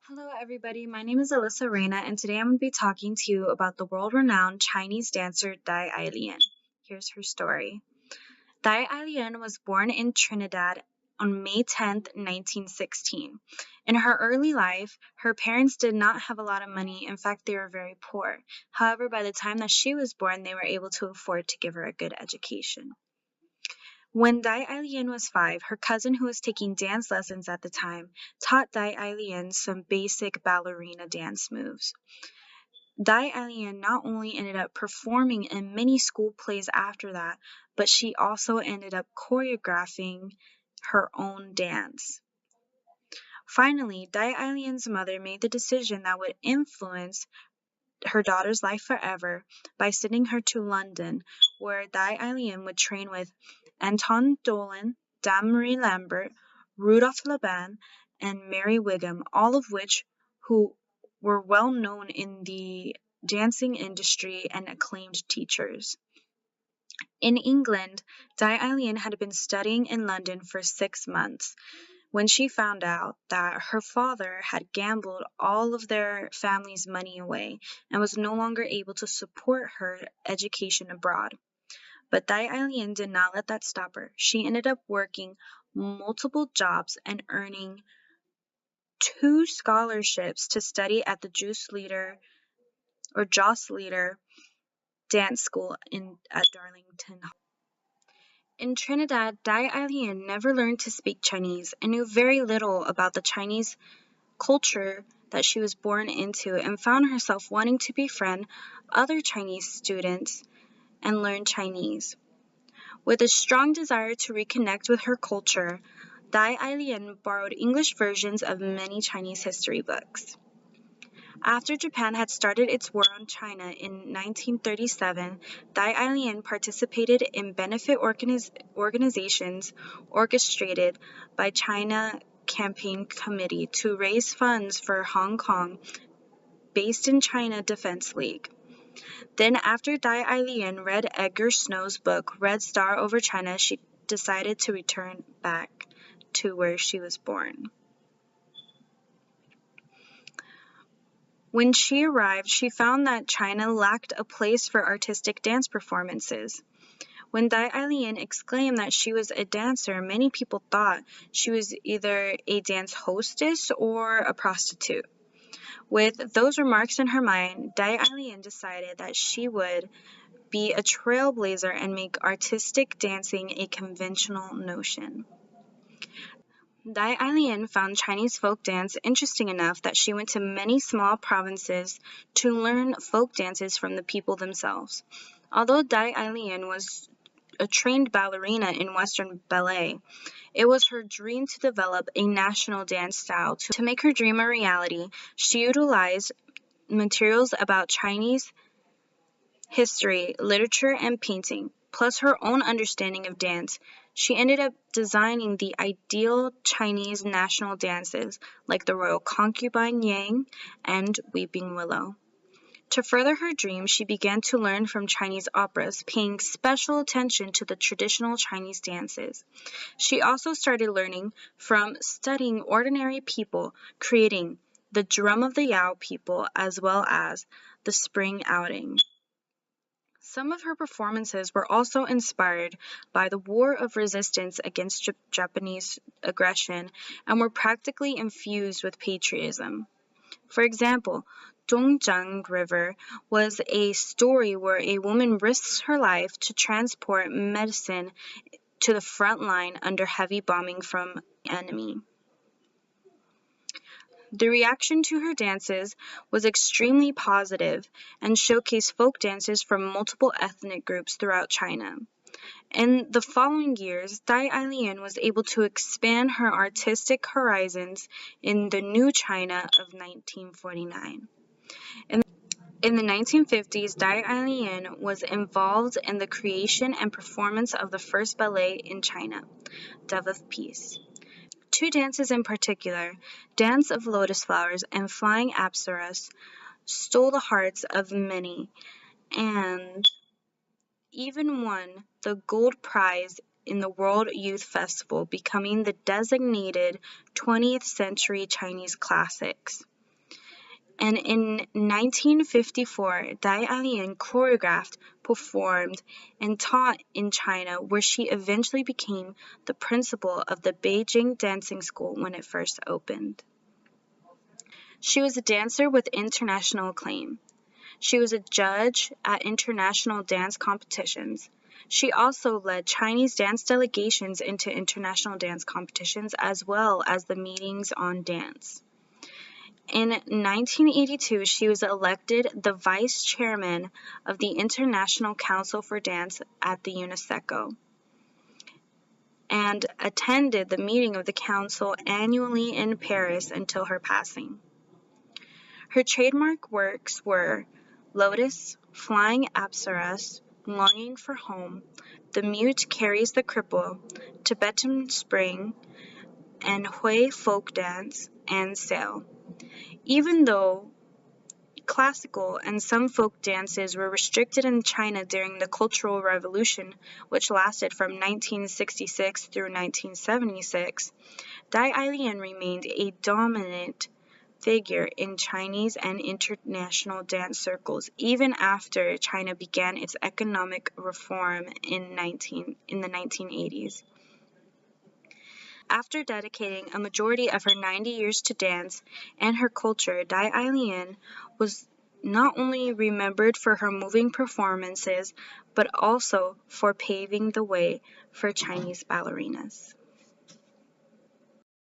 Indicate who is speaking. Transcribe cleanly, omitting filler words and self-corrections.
Speaker 1: Hello, everybody. My name is Alyssa Reyna, and today I'm going to be talking to you about the world-renowned Chinese dancer Dai Lian. Here's her story. Dai Lian was born in Trinidad on May 10th, 1916. In her early life, her parents did not have a lot of money. In fact, they were very poor. However, by the time that she was born, they were able to afford to give her a good education. When Dai Lian was 5, her cousin, who was taking dance lessons at the time, taught Dai Lian some basic ballerina dance moves. Dai Lian not only ended up performing in many school plays after that, but she also ended up choreographing her own dance. Finally, Dai Lian's mother made the decision that would influence her daughter's life forever by sending her to London, where Dai Lian would train with Anton Dolan, Dame-Marie Lambert, Rudolph Laban, and Mary Wigham, all of which who were well known in the dancing industry and acclaimed teachers. In England, Dai Lian had been studying in London for 6 months when she found out that her father had gambled all of their family's money away and was no longer able to support her education abroad. But Dai Lian did not let that stop her. She ended up working multiple jobs and earning 2 scholarships to study at the Joss Leader Dance School at Darlington. In Trinidad, Dai Lian never learned to speak Chinese and knew very little about the Chinese culture that she was born into, and found herself wanting to befriend other Chinese students and learn Chinese. With a strong desire to reconnect with her culture, Dai Lian borrowed English versions of many Chinese history books. After Japan had started its war on China in 1937, Dai Lian participated in benefit organizations orchestrated by China Campaign Committee to raise funds for Hong Kong, based in China Defense League. Then, after Dai Lian read Edgar Snow's book Red Star over China, she decided to return back to where she was born. When she arrived, she found that China lacked a place for artistic dance performances. When Dai Lian exclaimed that she was a dancer, many people thought she was either a dance hostess or a prostitute. With those remarks in her mind, Dai Lian decided that she would be a trailblazer and make artistic dancing a conventional notion. Dai Lian found Chinese folk dance interesting enough that she went to many small provinces to learn folk dances from the people themselves. Although Dai Lian was a trained ballerina in Western ballet, it was her dream to develop a national dance style. To make her dream a reality, she utilized materials about Chinese history, literature, and painting, plus her own understanding of dance. She ended up designing the ideal Chinese national dances, like the Royal Concubine Yang and Weeping Willow. To further her dream, she began to learn from Chinese operas, paying special attention to the traditional Chinese dances. She also started learning from studying ordinary people, creating the Drum of the Yao people as well as the Spring Outing. Some of her performances were also inspired by the War of Resistance against Japanese aggression and were practically infused with patriotism. For example, Dongjiang River was a story where a woman risks her life to transport medicine to the front line under heavy bombing from the enemy. The reaction to her dances was extremely positive and showcased folk dances from multiple ethnic groups throughout China. In the following years, Dai Lian was able to expand her artistic horizons in the new China of 1949. In the 1950s, Dai Lian was involved in the creation and performance of the first ballet in China, Dove of Peace. 2 dances in particular, Dance of Lotus Flowers and Flying Apsaras, stole the hearts of many and even won the gold prize in the World Youth Festival, becoming the designated 20th century Chinese classics. And in 1954, Dai Lian choreographed, performed, and taught in China, where she eventually became the principal of the Beijing Dancing School when it first opened. She was a dancer with international acclaim. She was a judge at international dance competitions. She also led Chinese dance delegations into international dance competitions as well as the meetings on dance. In 1982, she was elected the vice chairman of the International Council for Dance at the UNESCO and attended the meeting of the council annually in Paris until her passing. Her trademark works were Lotus, Flying Apsaras, Longing for Home, The Mute Carries the Cripple, Tibetan Spring, and Hui Folk Dance, and Sail. Even though classical and some folk dances were restricted in China during the Cultural Revolution, which lasted from 1966 through 1976, Dai Lian remained a dominant figure in Chinese and international dance circles even after China began its economic reform in the 1980s. After dedicating a majority of her 90 years to dance and her culture, Dai Lian was not only remembered for her moving performances, but also for paving the way for Chinese ballerinas.